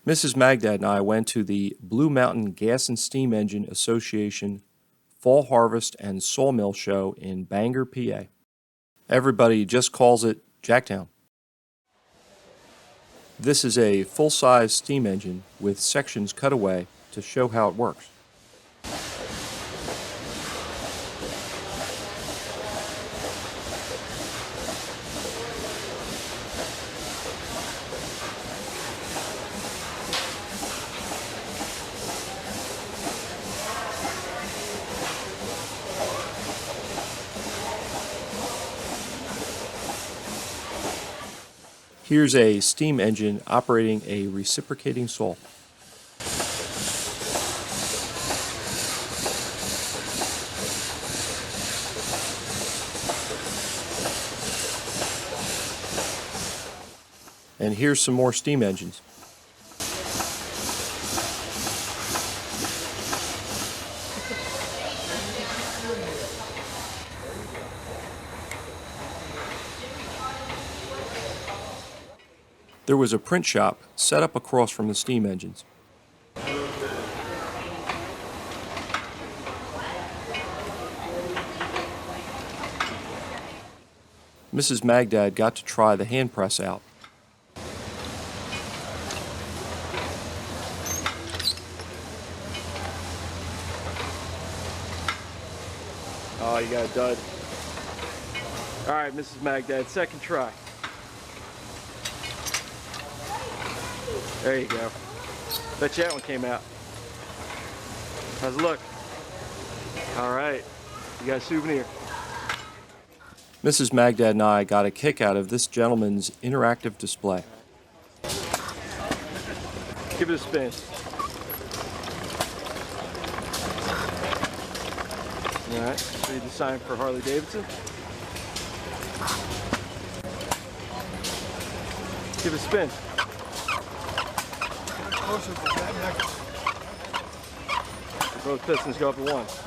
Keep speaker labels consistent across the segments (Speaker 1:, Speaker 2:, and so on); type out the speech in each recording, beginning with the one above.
Speaker 1: Mrs. Magdad and I went to the Blue Mountain Gas and Steam Engine Association Fall Harvest and Sawmill Show in Bangor, PA. Everybody just calls it Jacktown. This is a full-size steam engine with sections cut away to show how it works. Here's a steam engine operating a reciprocating saw. And here's some more steam engines. There was a print shop set up across from the steam engines. Mrs. Magdad got to try the hand press out. Oh, you got a dud. All right, Mrs. Magdad, second try. There you go. Bet you that one came out. How's it look? All right, you got a souvenir. Mrs. Magdad and I got a kick out of this gentleman's interactive display. Give it a spin. All right, so you design for Harley Davidson. Give it a spin. Both pistons go up at once.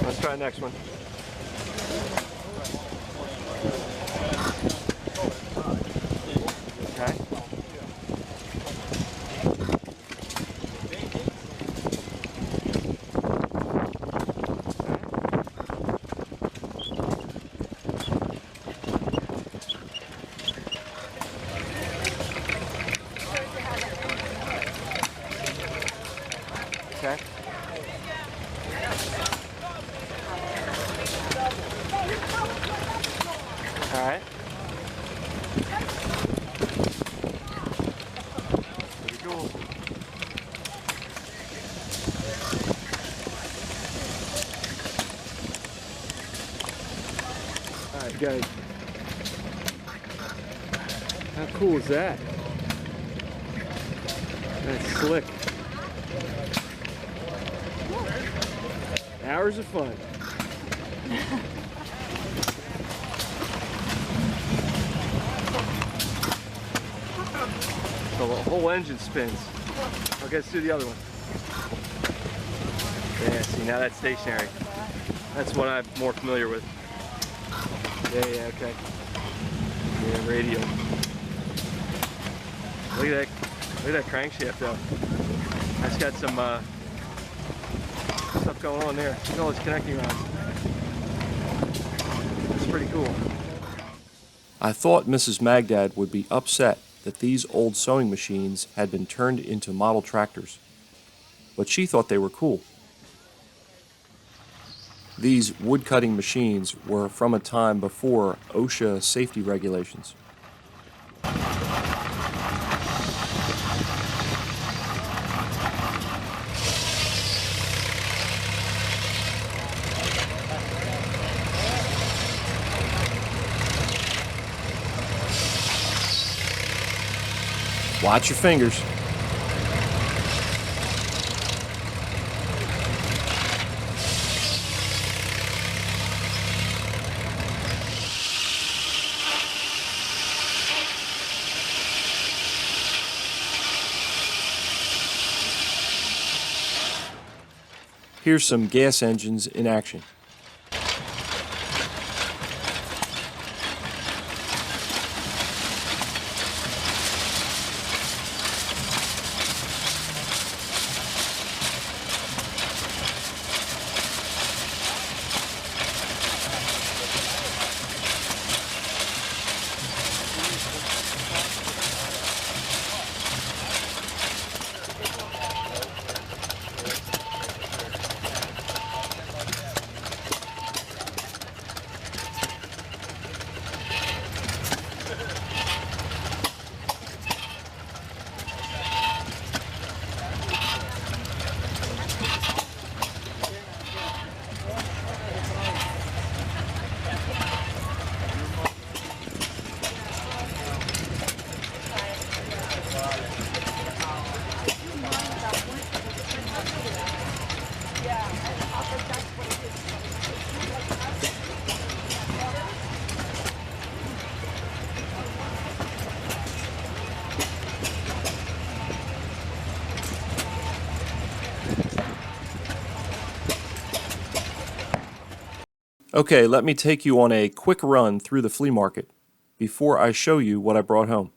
Speaker 1: Let's try the next one. Okay. Okay. All right. Pretty cool. All right, guys. How cool is that? That's slick. Hours of fun. So the whole engine spins. Okay, let's do the other one. Yeah, see, now that's stationary. That's what I'm more familiar with. Yeah, okay. Yeah, radial. Look at that crankshaft though. That's got some stuff going on there. Look at all those connecting rods. That's pretty cool. I thought Mrs. Magdad would be upset that these old sewing machines had been turned into model tractors, but she thought they were cool. These wood-cutting machines were from a time before OSHA safety regulations. Watch your fingers. Here's some gas engines in action. Okay, let me take you on a quick run through the flea market before I show you what I brought home.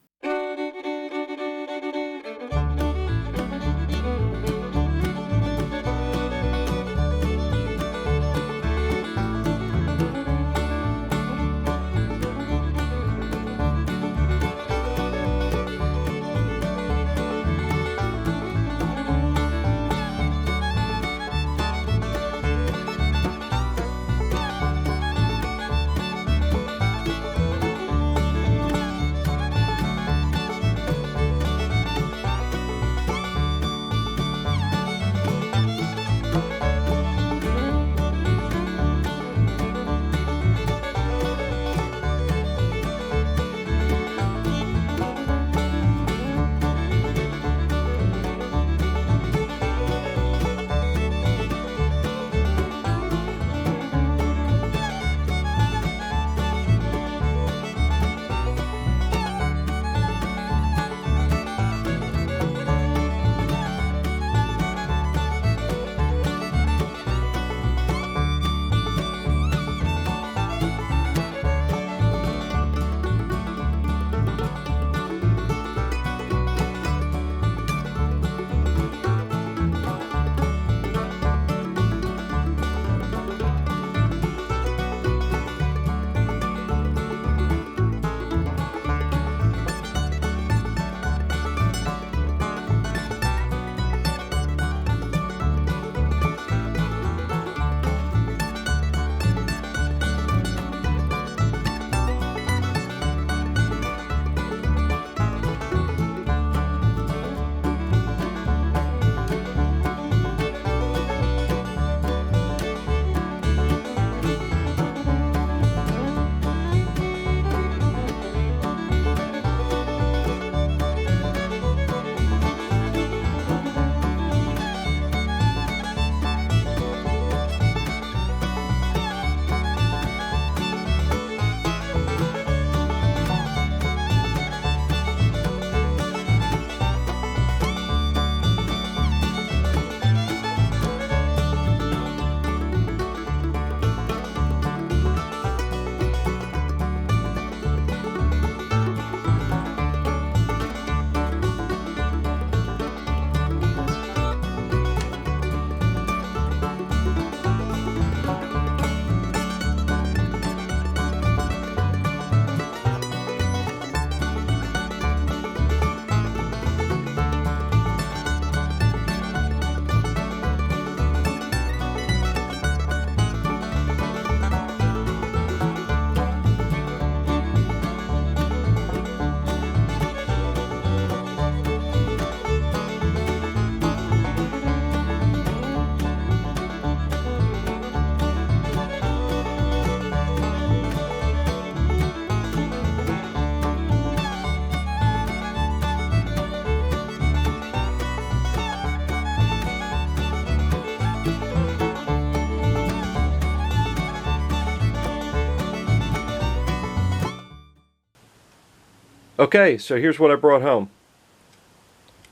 Speaker 1: Okay, so here's what I brought home.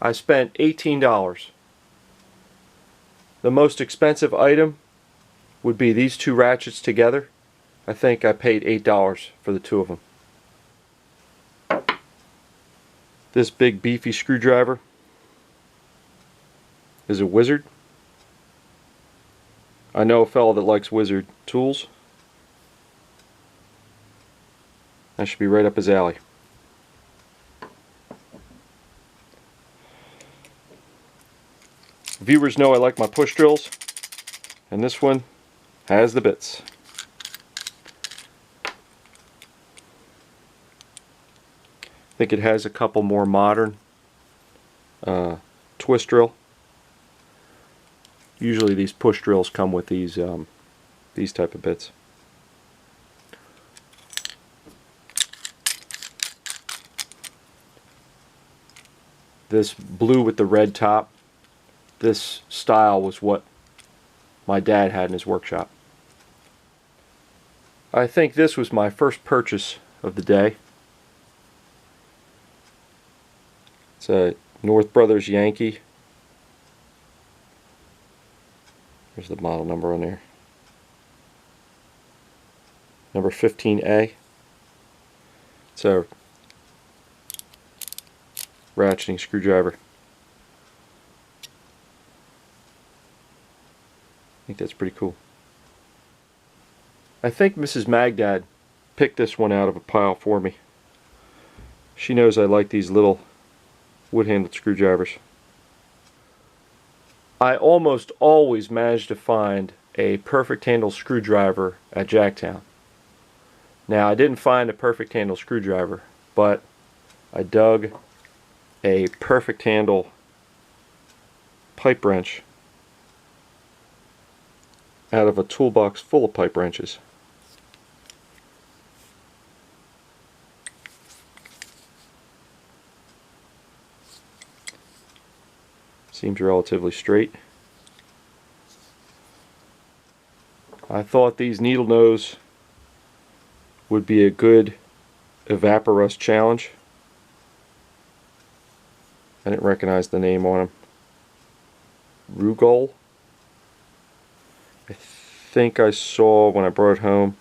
Speaker 1: I spent $18. The most expensive item would be these two ratchets together. I think I paid $8 for the two of them. This big beefy screwdriver is a Wizard. I know a fellow that likes Wizard tools. That should be right up his alley. Viewers know I like my push drills, and this one has the bits. I think it has a couple more modern twist drill. Usually these push drills come with these type of bits. This blue with the red top, this style was what my dad had in his workshop. I think this was my first purchase of the day. It's a North Brothers Yankee. There's the model number on there. Number 15A. It's a ratcheting screwdriver. I think that's pretty cool. I think Mrs. Magdad picked this one out of a pile for me. She knows I like these little wood-handled screwdrivers. I almost always manage to find a perfect handle screwdriver at Jacktown. Now, I didn't find a perfect handle screwdriver, but I dug a perfect handle pipe wrench out of a toolbox full of pipe wrenches. Seems relatively straight. I thought these needle nose would be a good Evaporust challenge. I didn't recognize the name on them. Rugol. I think I saw when I brought it home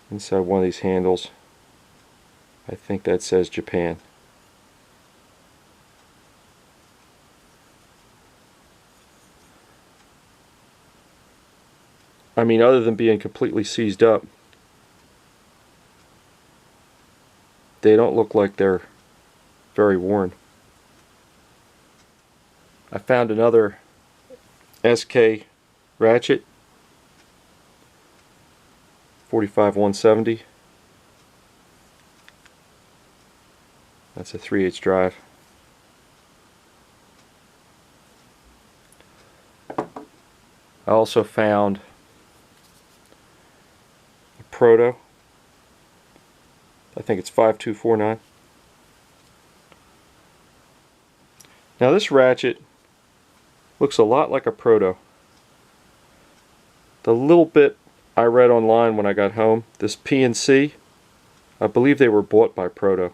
Speaker 1: inside one of these handles. I think that says Japan. I mean, other than being completely seized up, they don't look like they're very worn. I found another SK ratchet, 45-170. That's a 3/8 drive. I also found a Proto. I think it's 5249. Now this ratchet looks a lot like a Proto. The little bit I read online when I got home, this P&C, I believe they were bought by Proto.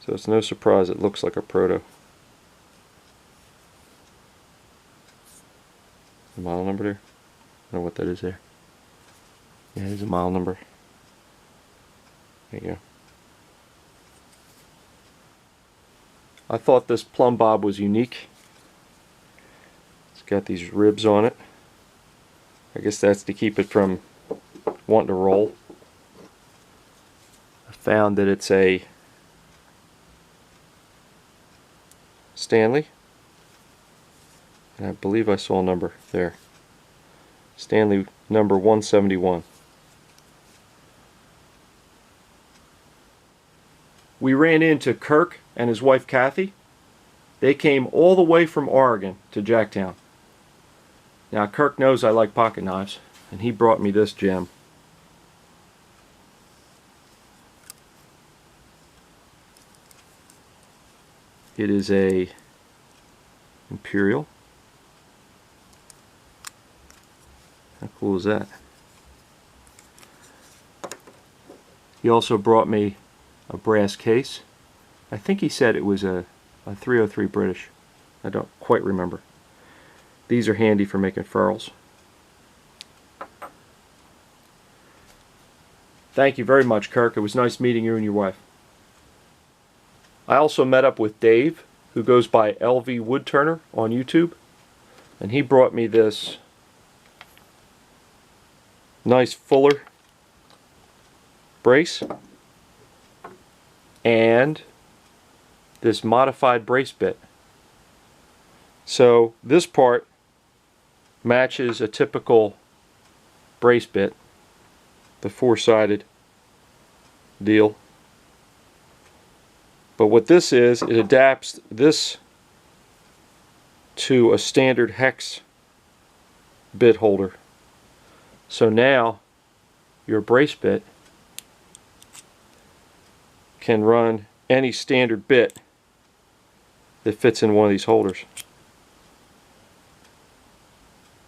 Speaker 1: So it's no surprise it looks like a Proto. The model number there? I don't know what that is there. Yeah, there's a model number. There you go. I thought this plumb bob was unique. It's got these ribs on it. I guess that's to keep it from wanting to roll. I found that it's a Stanley. And I believe I saw a number there. Stanley number 171. We ran into Kirk and his wife Kathy. They came all the way from Oregon to Jacktown. Now Kirk knows I like pocket knives, and he brought me this gem. It is a Imperial. How cool is that? He also brought me a brass case. I think he said it was a 303 British. I don't quite remember. These are handy for making furls. Thank you very much, Kirk. It was nice meeting you and your wife. I also met up with Dave, who goes by LV Woodturner on YouTube, and he brought me this nice Fuller brace and this modified brace bit. So this part matches a typical brace bit, the four-sided deal. But what this is, it adapts this to a standard hex bit holder. So now your brace bit can run any standard bit that fits in one of these holders.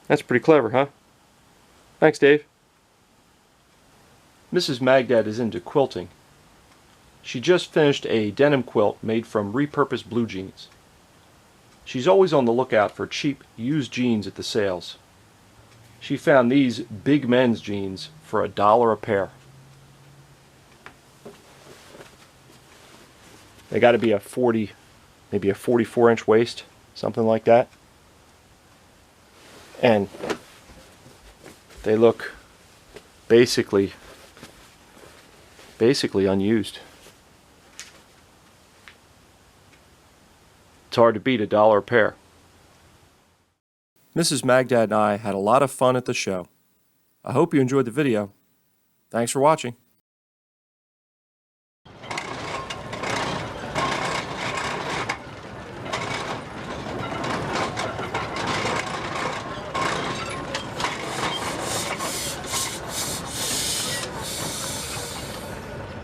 Speaker 1: That's pretty clever, huh? Thanks, Dave. Mrs. Magdad is into quilting. She just finished a denim quilt made from repurposed blue jeans. She's always on the lookout for cheap used jeans at the sales. She found these big men's jeans for $1 a pair. They got to be a 40, maybe a 44-inch waist, something like that. And they look basically unused. It's hard to beat $1 a pair. Mrs. Magdad and I had a lot of fun at the show. I hope you enjoyed the video. Thanks for watching.